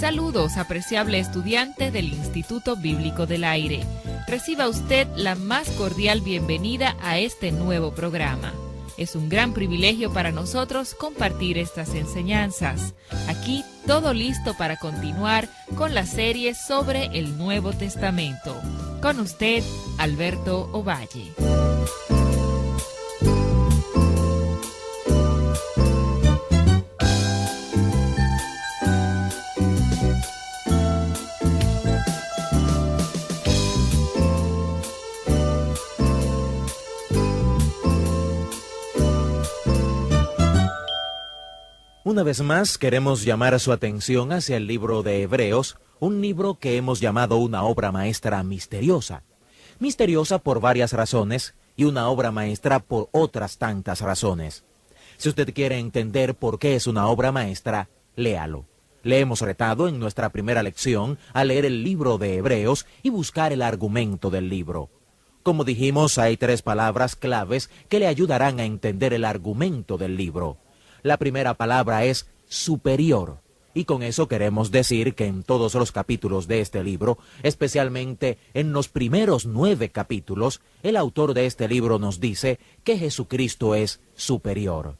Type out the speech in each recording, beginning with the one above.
Saludos, apreciable estudiante del Instituto Bíblico del Aire. Reciba usted la más cordial bienvenida a este nuevo programa. Es un gran privilegio para nosotros compartir estas enseñanzas. Aquí todo listo para continuar con la serie sobre el Nuevo Testamento. Con usted, Alberto Ovalle. Una vez más, queremos llamar su atención hacia el libro de Hebreos, un libro que hemos llamado una obra maestra misteriosa. Misteriosa por varias razones y una obra maestra por otras tantas razones. Si usted quiere entender por qué es una obra maestra, léalo. Le hemos retado en nuestra primera lección a leer el libro de Hebreos y buscar el argumento del libro. Como dijimos, hay 3 palabras claves que le ayudarán a entender el argumento del libro. La primera palabra es superior, y con eso queremos decir que en todos los capítulos de este libro, especialmente en los primeros 9 capítulos, el autor de este libro nos dice que Jesucristo es superior.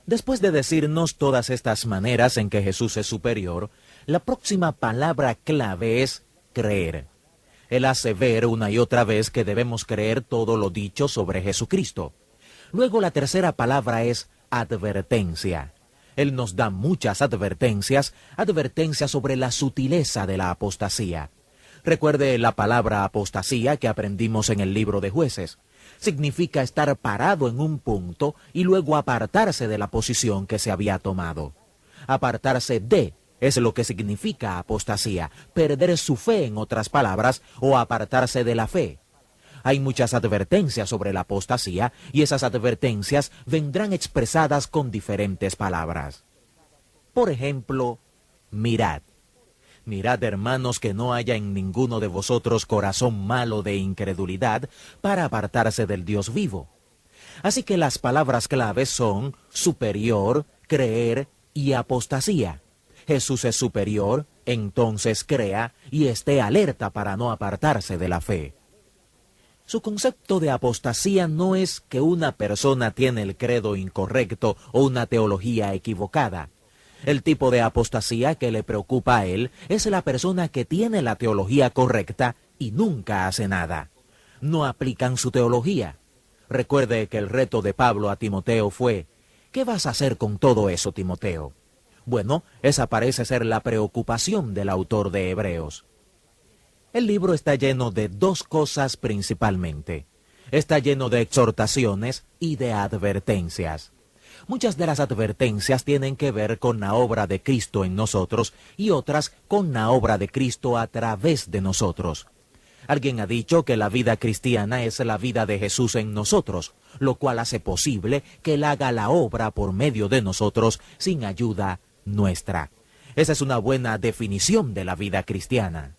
Después de decirnos todas estas maneras en que Jesús es superior, la próxima palabra clave es creer. Él hace ver una y otra vez que debemos creer todo lo dicho sobre Jesucristo. Luego la tercera palabra es advertencia. Él nos da muchas advertencias sobre la sutileza de la apostasía. Recuerde la palabra apostasía que aprendimos en el libro de Jueces. Significa estar parado en un punto y luego apartarse de la posición que se había tomado. Apartarse de es lo que significa apostasía, perder su fe en otras palabras, o apartarse de la fe. Hay muchas advertencias sobre la apostasía y esas advertencias vendrán expresadas con diferentes palabras. Por ejemplo, mirad. Mirad, hermanos, que no haya en ninguno de vosotros corazón malo de incredulidad para apartarse del Dios vivo. Así que las palabras claves son superior, creer y apostasía. Jesús es superior, entonces crea y esté alerta para no apartarse de la fe. Su concepto de apostasía no es que una persona tiene el credo incorrecto o una teología equivocada. El tipo de apostasía que le preocupa a él es la persona que tiene la teología correcta y nunca hace nada. No aplican su teología. Recuerde que el reto de Pablo a Timoteo fue: ¿qué vas a hacer con todo eso, Timoteo? Bueno, esa parece ser la preocupación del autor de Hebreos. El libro está lleno de 2 cosas principalmente. Está lleno de exhortaciones y de advertencias. Muchas de las advertencias tienen que ver con la obra de Cristo en nosotros y otras con la obra de Cristo a través de nosotros. Alguien ha dicho que la vida cristiana es la vida de Jesús en nosotros, lo cual hace posible que Él haga la obra por medio de nosotros sin ayuda nuestra. Esa es una buena definición de la vida cristiana.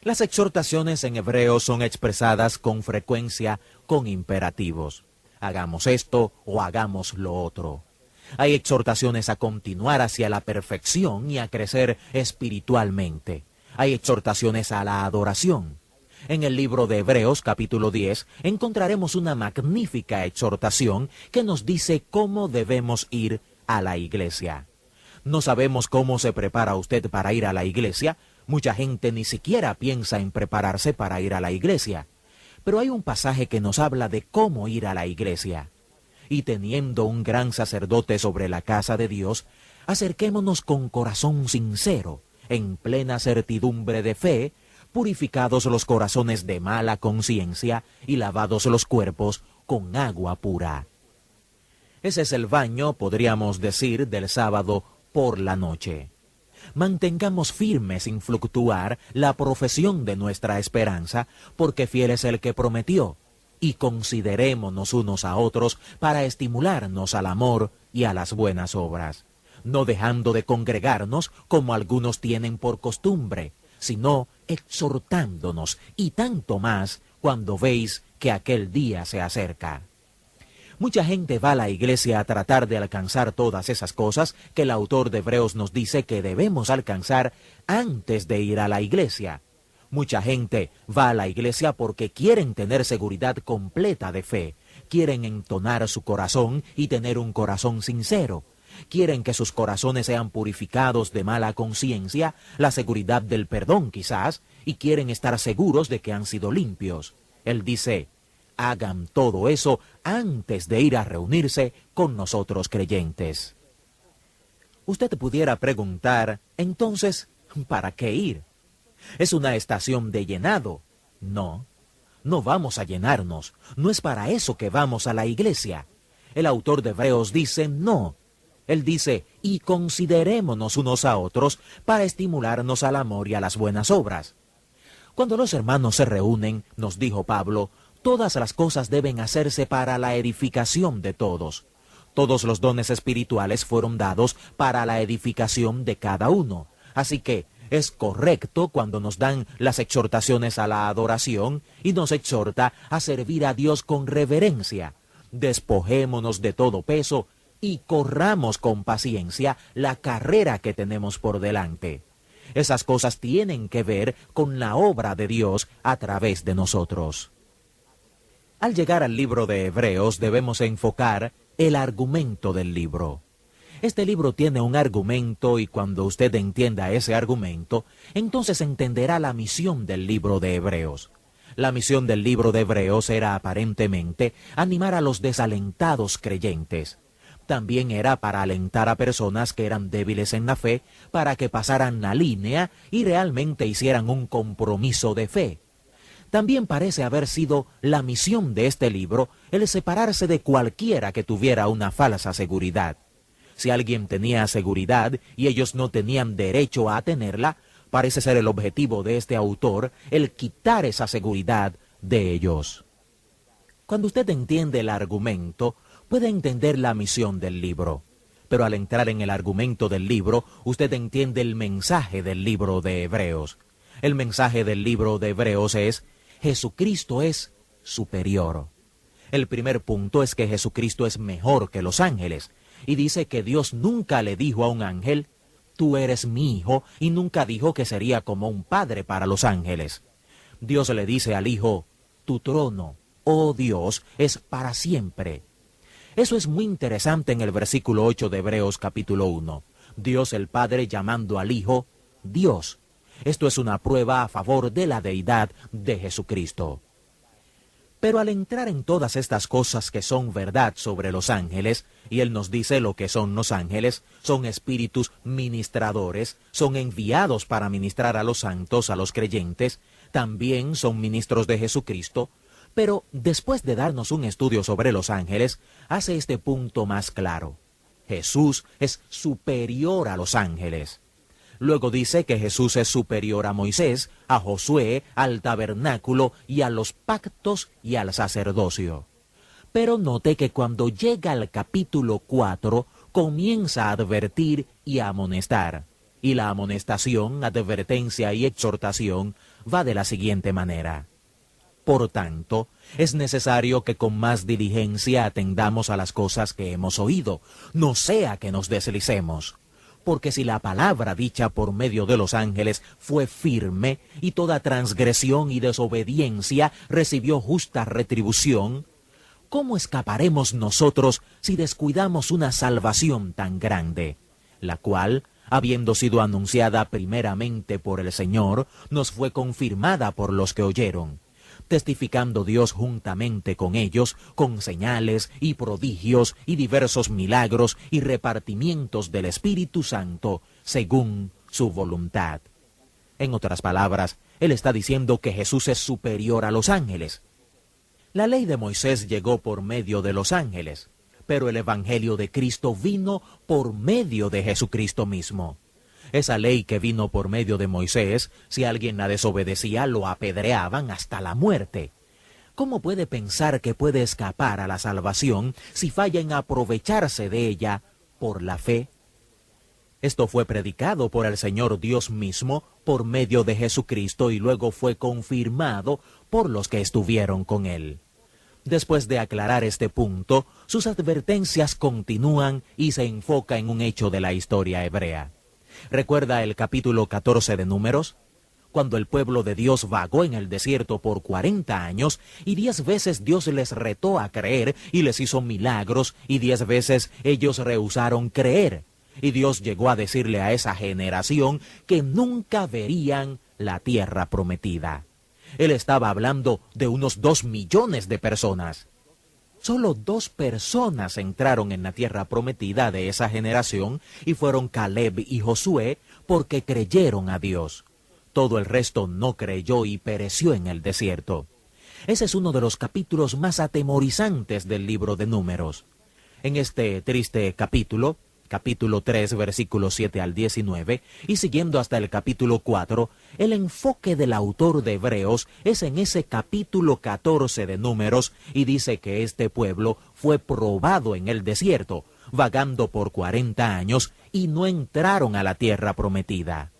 Las exhortaciones en hebreo son expresadas con frecuencia con imperativos. Hagamos esto o hagamos lo otro. Hay exhortaciones a continuar hacia la perfección y a crecer espiritualmente. Hay exhortaciones a la adoración. En el libro de Hebreos, capítulo 10, encontraremos una magnífica exhortación que nos dice cómo debemos ir a la iglesia. No sabemos cómo se prepara usted para ir a la iglesia. Mucha gente ni siquiera piensa en prepararse para ir a la iglesia. Pero hay un pasaje que nos habla de cómo ir a la iglesia. Y teniendo un gran sacerdote sobre la casa de Dios, acerquémonos con corazón sincero, en plena certidumbre de fe, purificados los corazones de mala conciencia y lavados los cuerpos con agua pura. Ese es el baño, podríamos decir, del sábado por la noche. Mantengamos firme sin fluctuar la profesión de nuestra esperanza, porque fiel es el que prometió, y considerémonos unos a otros para estimularnos al amor y a las buenas obras, no dejando de congregarnos como algunos tienen por costumbre, sino exhortándonos, y tanto más cuando veis que aquel día se acerca. Mucha gente va a la iglesia a tratar de alcanzar todas esas cosas que el autor de Hebreos nos dice que debemos alcanzar antes de ir a la iglesia. Mucha gente va a la iglesia porque quieren tener seguridad completa de fe, quieren entonar su corazón y tener un corazón sincero. Quieren que sus corazones sean purificados de mala conciencia, la seguridad del perdón quizás, y quieren estar seguros de que han sido limpios. Él dice, hagan todo eso antes de ir a reunirse con nosotros creyentes. Usted pudiera preguntar, entonces, ¿para qué ir? ¿Es una estación de llenado? No, no vamos a llenarnos. No es para eso que vamos a la iglesia. El autor de Hebreos dice, no. Él dice, y considerémonos unos a otros para estimularnos al amor y a las buenas obras. Cuando los hermanos se reúnen, nos dijo Pablo, todas las cosas deben hacerse para la edificación de todos. Todos los dones espirituales fueron dados para la edificación de cada uno. Así que es correcto cuando nos dan las exhortaciones a la adoración y nos exhorta a servir a Dios con reverencia. Despojémonos de todo peso y corramos con paciencia la carrera que tenemos por delante. Esas cosas tienen que ver con la obra de Dios a través de nosotros. Al llegar al libro de Hebreos debemos enfocar el argumento del libro. Este libro tiene un argumento y cuando usted entienda ese argumento, entonces entenderá la misión del libro de Hebreos. La misión del libro de Hebreos era aparentemente animar a los desalentados creyentes. También era para alentar a personas que eran débiles en la fe, para que pasaran la línea y realmente hicieran un compromiso de fe. También parece haber sido la misión de este libro el separarse de cualquiera que tuviera una falsa seguridad. Si alguien tenía seguridad y ellos no tenían derecho a tenerla, parece ser el objetivo de este autor el quitar esa seguridad de ellos. Cuando usted entiende el argumento, puede entender la misión del libro. Pero al entrar en el argumento del libro, usted entiende el mensaje del libro de Hebreos. El mensaje del libro de Hebreos es, Jesucristo es superior. El primer punto es que Jesucristo es mejor que los ángeles. Y dice que Dios nunca le dijo a un ángel, tú eres mi hijo, y nunca dijo que sería como un padre para los ángeles. Dios le dice al hijo, tu trono, oh Dios, es para siempre. Eso es muy interesante en el versículo 8 de Hebreos capítulo 1. Dios el Padre llamando al Hijo Dios. Esto es una prueba a favor de la deidad de Jesucristo. Pero al entrar en todas estas cosas que son verdad sobre los ángeles, y Él nos dice lo que son los ángeles, son espíritus ministradores, son enviados para ministrar a los santos, a los creyentes, también son ministros de Jesucristo, pero después de darnos un estudio sobre los ángeles, hace este punto más claro. Jesús es superior a los ángeles. Luego dice que Jesús es superior a Moisés, a Josué, al tabernáculo y a los pactos y al sacerdocio. Pero note que cuando llega al capítulo 4, comienza a advertir y a amonestar. Y la amonestación, advertencia y exhortación va de la siguiente manera. Por tanto, es necesario que con más diligencia atendamos a las cosas que hemos oído, no sea que nos deslicemos. Porque si la palabra dicha por medio de los ángeles fue firme, y toda transgresión y desobediencia recibió justa retribución, ¿cómo escaparemos nosotros si descuidamos una salvación tan grande, la cual, habiendo sido anunciada primeramente por el Señor, nos fue confirmada por los que oyeron? Testificando Dios juntamente con ellos, con señales y prodigios y diversos milagros y repartimientos del Espíritu Santo, según su voluntad. En otras palabras, Él está diciendo que Jesús es superior a los ángeles. La ley de Moisés llegó por medio de los ángeles, pero el Evangelio de Cristo vino por medio de Jesucristo mismo. Esa ley que vino por medio de Moisés, si alguien la desobedecía, lo apedreaban hasta la muerte. ¿Cómo puede pensar que puede escapar a la salvación si falla en aprovecharse de ella por la fe? Esto fue predicado por el Señor Dios mismo por medio de Jesucristo y luego fue confirmado por los que estuvieron con Él. Después de aclarar este punto, sus advertencias continúan y se enfoca en un hecho de la historia hebrea. ¿Recuerda el capítulo 14 de Números? Cuando el pueblo de Dios vagó en el desierto por 40 años y 10 veces Dios les retó a creer y les hizo milagros y 10 veces ellos rehusaron creer. Y Dios llegó a decirle a esa generación que nunca verían la tierra prometida. Él estaba hablando de unos 2 millones de personas. Solo 2 personas entraron en la tierra prometida de esa generación y fueron Caleb y Josué porque creyeron a Dios. Todo el resto no creyó y pereció en el desierto. Ese es uno de los capítulos más atemorizantes del libro de Números. En este triste capítulo 3, versículos 7 al 19, y siguiendo hasta el capítulo 4, el enfoque del autor de Hebreos es en ese capítulo 14 de Números, y dice que este pueblo fue probado en el desierto, vagando por 40 años, y no entraron a la tierra prometida.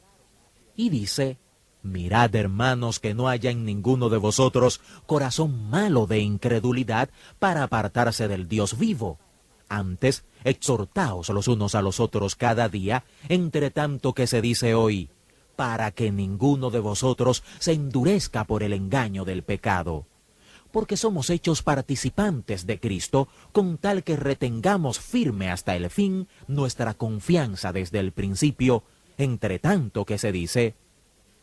Y dice: mirad, hermanos, que no haya en ninguno de vosotros corazón malo de incredulidad para apartarse del Dios vivo. Antes, exhortaos los unos a los otros cada día, entre tanto que se dice hoy, para que ninguno de vosotros se endurezca por el engaño del pecado. Porque somos hechos participantes de Cristo, con tal que retengamos firme hasta el fin nuestra confianza desde el principio, entre tanto que se dice: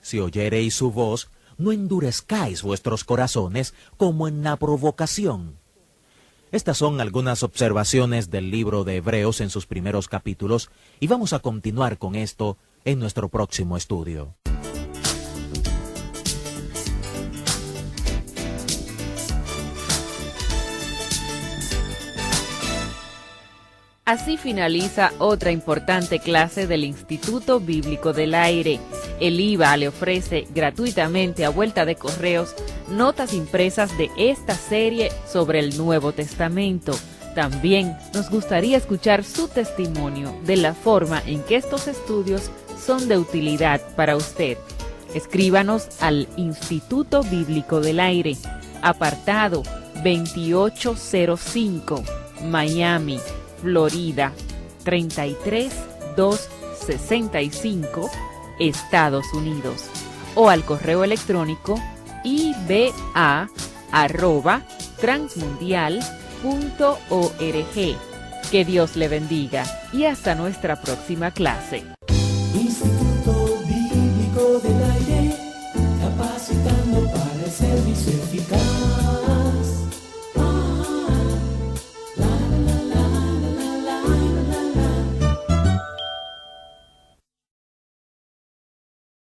si oyereis su voz, no endurezcáis vuestros corazones como en la provocación. Estas son algunas observaciones del libro de Hebreos en sus primeros capítulos, y vamos a continuar con esto en nuestro próximo estudio. Así finaliza otra importante clase del Instituto Bíblico del Aire. El IVA le ofrece gratuitamente a vuelta de correos notas impresas de esta serie sobre el Nuevo Testamento. También nos gustaría escuchar su testimonio de la forma en que estos estudios son de utilidad para usted. Escríbanos al Instituto Bíblico del Aire, apartado 2805, Miami, Florida, 33265, Estados Unidos, o al correo electrónico iba@transmundial.org. Que Dios le bendiga y hasta nuestra próxima clase.